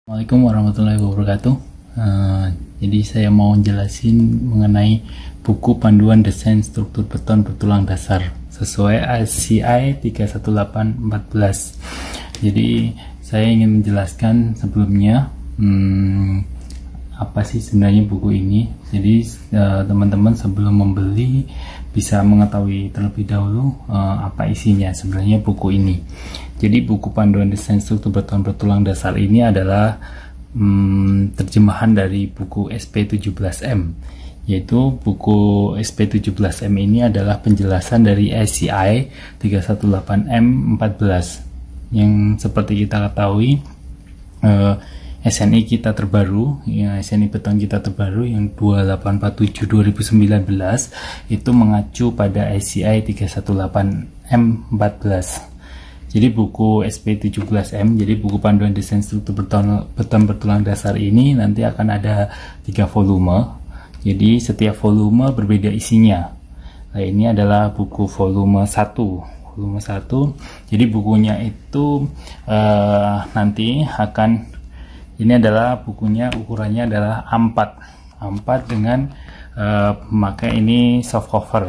Assalamualaikum warahmatullahi wabarakatuh. Jadi saya mau jelasin mengenai buku panduan desain struktur beton bertulang dasar sesuai ASCI 31814. Jadi saya ingin menjelaskan sebelumnya apa sih sebenarnya buku ini. Jadi teman-teman sebelum membeli bisa mengetahui terlebih dahulu apa isinya sebenarnya buku ini. Jadi buku panduan desain struktur beton bertulang dasar ini adalah terjemahan dari buku SP17M, yaitu buku SP17M ini adalah penjelasan dari ASCI 318M14 yang seperti kita ketahui SNI kita terbaru, ya, SNI beton kita terbaru yang 2847 2019 itu mengacu pada ASCI 318M14. Jadi buku SP17M, jadi buku panduan desain struktur beton bertulang dasar ini nanti akan ada 3 volume. Jadi setiap volume berbeda isinya. Nah, ini adalah buku volume 1. Volume 1. Jadi bukunya itu nanti akan, ini adalah bukunya, ukurannya adalah A4 dengan memakai ini soft cover.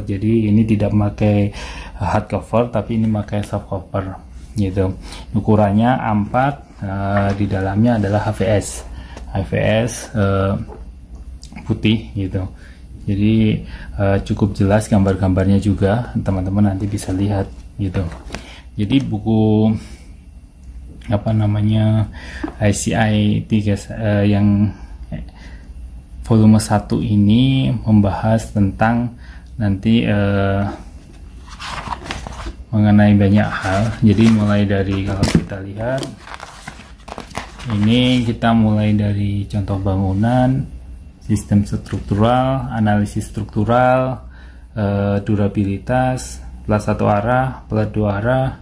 Jadi ini tidak memakai hard cover, tapi ini memakai soft cover gitu. Ukurannya A4, di dalamnya adalah HVS putih gitu. Jadi cukup jelas gambar-gambarnya juga, teman-teman nanti bisa lihat gitu. Jadi buku ICI 3 yang volume 1 ini membahas tentang nanti mengenai banyak hal. Jadi mulai dari, kalau kita lihat ini, kita mulai dari contoh bangunan, sistem struktural, analisis struktural, durabilitas, plat satu arah, plat dua arah,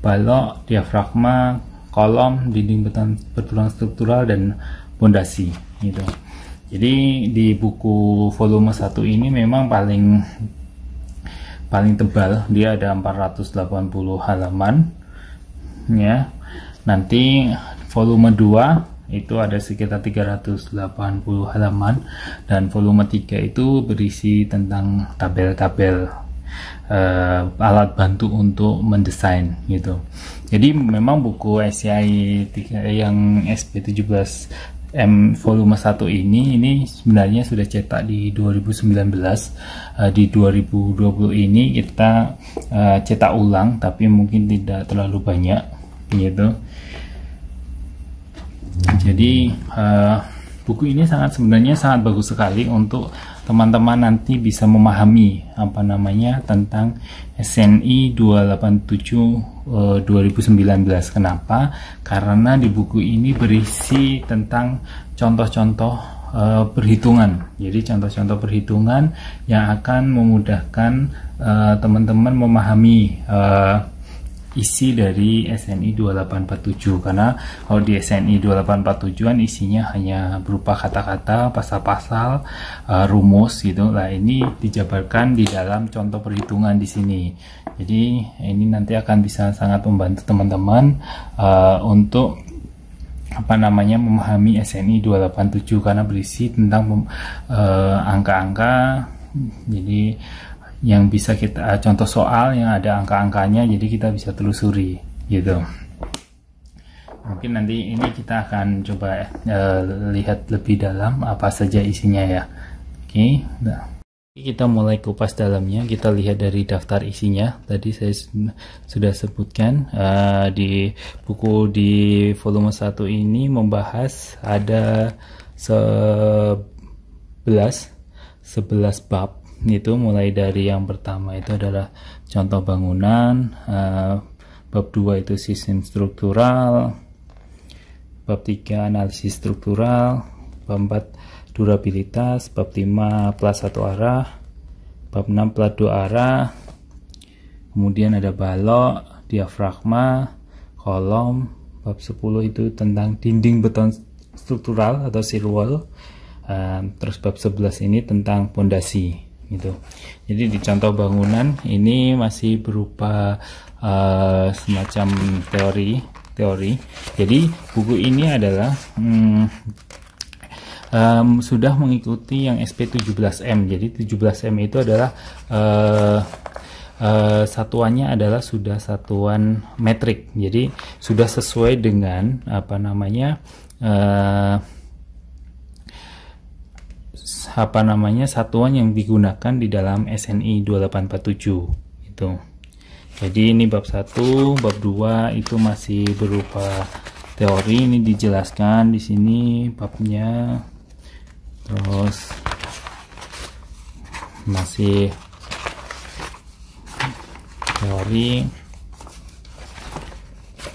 balok, diafragma, kolom, dinding beton bertulang struktural, dan pondasi gitu. Jadi di buku volume 1 ini memang paling tebal, dia ada 480 halaman ya. Nanti volume 2 itu ada sekitar 380 halaman, dan volume 3 itu berisi tentang tabel-tabel alat bantu untuk mendesain gitu. Jadi memang buku SCI 3 yang SP17M volume 1 ini sebenarnya sudah cetak di 2019. Di 2020 ini kita cetak ulang, tapi mungkin tidak terlalu banyak gitu. Jadi buku ini sebenarnya sangat bagus sekali untuk teman-teman nanti bisa memahami tentang SNI 287 2019. Kenapa? Karena di buku ini berisi tentang contoh-contoh perhitungan. Jadi contoh-contoh perhitungan yang akan memudahkan teman-teman memahami isi dari SNI 2847. Karena kalau di SNI 2847 kan isinya hanya berupa kata-kata, pasal-pasal, rumus gitu. Nah, ini dijabarkan di dalam contoh perhitungan di sini. Jadi ini nanti akan bisa sangat membantu teman-teman untuk memahami SNI 287 karena berisi tentang angka-angka. Jadi yang bisa kita contoh soal yang ada angka-angkanya, jadi kita bisa telusuri gitu. Mungkin nanti ini kita akan coba lihat lebih dalam apa saja isinya ya. Oke, kita mulai kupas dalamnya. Kita lihat dari daftar isinya. Tadi saya sudah sebutkan di buku di volume 1 ini membahas ada 11 bab. Itu mulai dari yang pertama itu adalah contoh bangunan, bab 2 itu sistem struktural, bab 3 analisis struktural, bab 4 durabilitas, bab 5 plat satu arah, bab 6 plat dua arah, kemudian ada balok, diafragma, kolom, bab 10 itu tentang dinding beton struktural atau shear wall, terus bab 11 ini tentang pondasi gitu. Jadi di contoh bangunan ini masih berupa semacam teori teori. Jadi buku ini adalah sudah mengikuti yang SP17M. Jadi 17M itu adalah satuannya adalah sudah satuan metrik. Jadi sudah sesuai dengan satuan yang digunakan di dalam SNI 2847 itu. Jadi ini bab 1, bab 2 itu masih berupa teori, ini dijelaskan di sini babnya. Terus masih teori.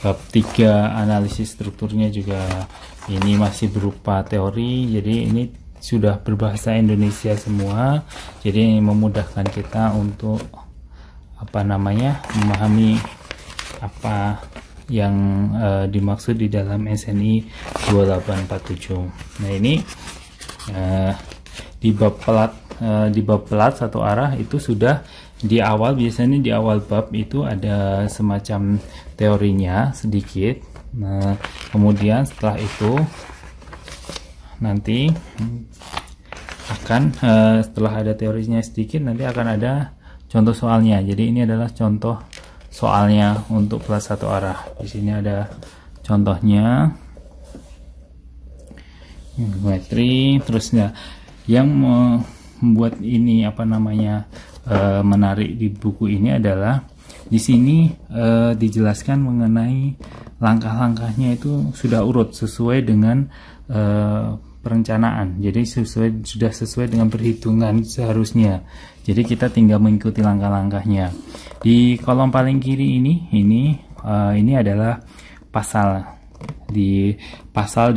Bab 3 analisis strukturnya juga ini masih berupa teori. Jadi ini sudah berbahasa Indonesia semua. Jadi memudahkan kita untuk memahami apa yang dimaksud di dalam SNI 2847. Nah ini di bab pelat satu arah itu sudah di awal, biasanya di awal bab itu ada semacam teorinya sedikit. Nah kemudian setelah itu nanti akan setelah ada teorinya sedikit, nanti akan ada contoh soalnya. Jadi ini adalah contoh soalnya untuk pelat satu arah. Di sini ada contohnya, geometri. Terusnya yang membuat ini menarik di buku ini adalah di sini dijelaskan mengenai langkah-langkahnya itu sudah urut sesuai dengan perencanaan. Jadi sudah sesuai dengan perhitungan seharusnya. Jadi kita tinggal mengikuti langkah-langkahnya. Di kolom paling kiri ini adalah pasal di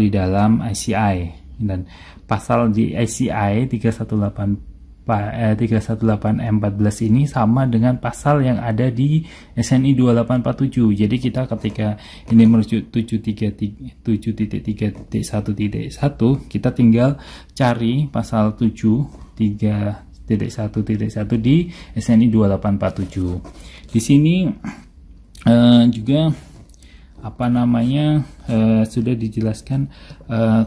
dalam ICI, dan pasal di ICI 318M14 ini sama dengan pasal yang ada di SNI 2847. Jadi kita ketika ini merujuk 7.3.1.1 kita tinggal cari pasal 7.3.1.1 di SNI 2847. Di sini juga sudah dijelaskan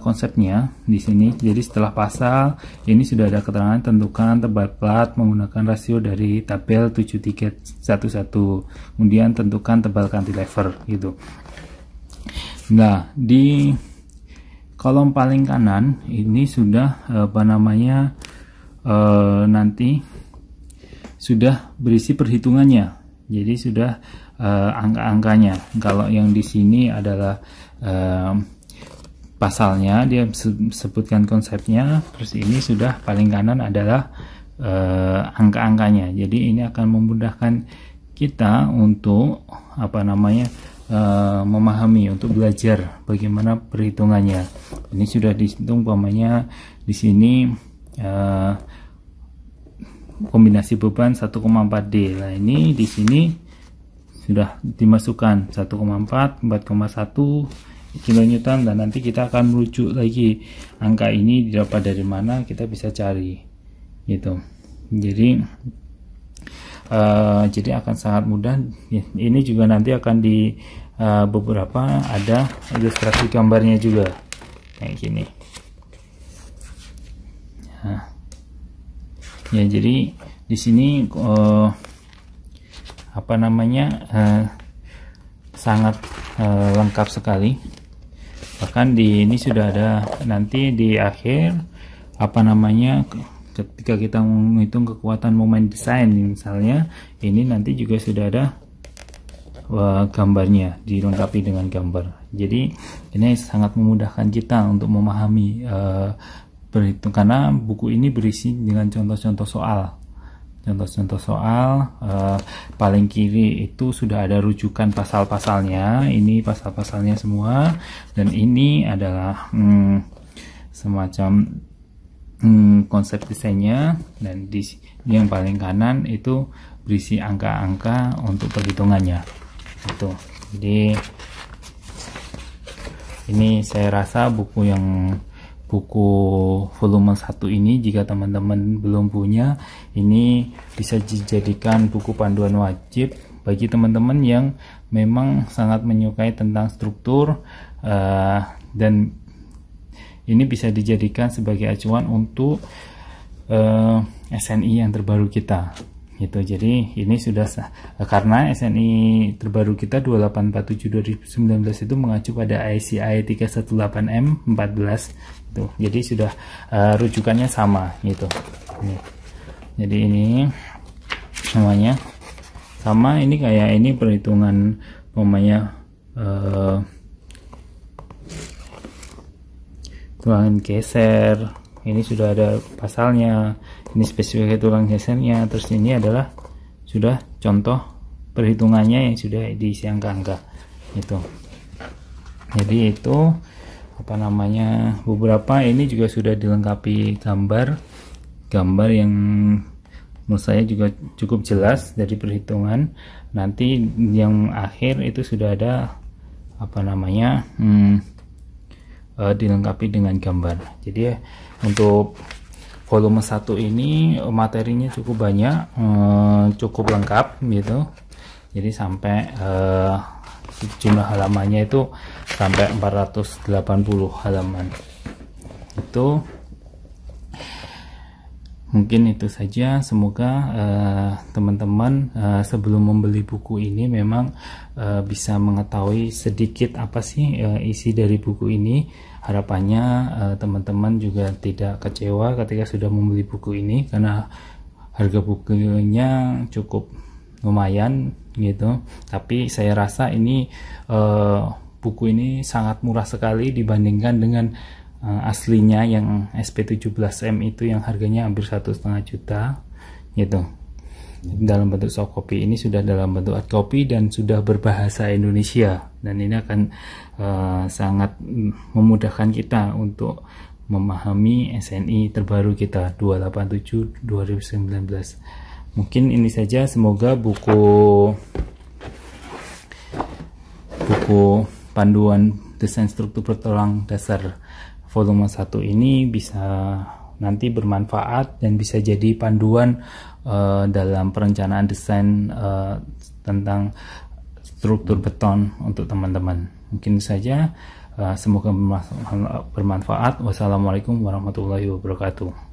konsepnya di sini. Jadi setelah pasal ini sudah ada keterangan tentukan tebal plat menggunakan rasio dari tabel 7311, kemudian tentukan tebal cantilever gitu. Nah di kolom paling kanan ini sudah nanti sudah berisi perhitungannya. Jadi sudah angka-angkanya. Kalau yang di sini adalah pasalnya, dia sebutkan konsepnya. Terus ini sudah paling kanan adalah angka-angkanya. Jadi ini akan memudahkan kita untuk memahami, untuk belajar bagaimana perhitungannya. Ini sudah dihitung di sini kombinasi beban 1,4D. Nah ini di sini sudah dimasukkan 1,4, 4,1 kilonewton, dan nanti kita akan merujuk lagi angka ini didapat dari mana, kita bisa cari gitu. Jadi akan sangat mudah. Ini juga nanti akan di beberapa ada ilustrasi gambarnya juga kayak gini. Nah, ya jadi di sini sangat lengkap sekali. Bahkan di ini sudah ada nanti di akhir ketika kita menghitung kekuatan momen desain misalnya, ini nanti juga sudah ada gambarnya, dilengkapi dengan gambar. Jadi ini sangat memudahkan kita untuk memahami berhitung, karena buku ini berisi dengan contoh-contoh soal. Paling kiri itu sudah ada rujukan pasal-pasalnya. Ini pasal-pasalnya semua, dan ini adalah semacam konsep desainnya. Dan di yang paling kanan itu berisi angka-angka untuk perhitungannya. Itu. Jadi ini saya rasa buku volume 1 ini, jika teman-teman belum punya, ini bisa dijadikan buku panduan wajib bagi teman-teman yang memang sangat menyukai tentang struktur, dan ini bisa dijadikan sebagai acuan untuk SNI yang terbaru kita gitu. Jadi ini sudah karena SNI terbaru kita 2847 2019 itu mengacu pada ICI 318M14 itu. Jadi sudah rujukannya sama gitu. Jadi ini namanya sama, ini kayak ini perhitungan umpamanya tulangan geser, ini sudah ada pasalnya, ini spesifikasi tulang gesernya, terus ini adalah sudah contoh perhitungannya yang sudah diisi angka-angka itu. Jadi itu apa namanya, beberapa ini juga sudah dilengkapi gambar yang menurut saya juga cukup jelas dari perhitungan. Nanti yang akhir itu sudah ada apa namanya dilengkapi dengan gambar. Jadi untuk volume 1 ini materinya cukup banyak, cukup lengkap gitu. Jadi sampai jumlah halamannya itu sampai 480 halaman. Itu mungkin itu saja. Semoga teman-teman sebelum membeli buku ini memang bisa mengetahui sedikit apa sih isi dari buku ini. Harapannya teman-teman juga tidak kecewa ketika sudah membeli buku ini, karena harga bukunya cukup lumayan gitu. Tapi saya rasa ini buku ini sangat murah sekali dibandingkan dengan aslinya yang SP17M itu yang harganya hampir 1,5 juta gitu. Dalam bentuk soft copy, ini sudah dalam bentuk hard copy dan sudah berbahasa Indonesia, dan ini akan sangat memudahkan kita untuk memahami SNI terbaru kita 287 2019. Mungkin ini saja. Semoga buku panduan desain struktur bertulang dasar volume 1 ini bisa nanti bermanfaat dan bisa jadi panduan dalam perencanaan desain tentang struktur beton untuk teman-teman. Mungkin saja, semoga bermanfaat. Wassalamualaikum warahmatullahi wabarakatuh.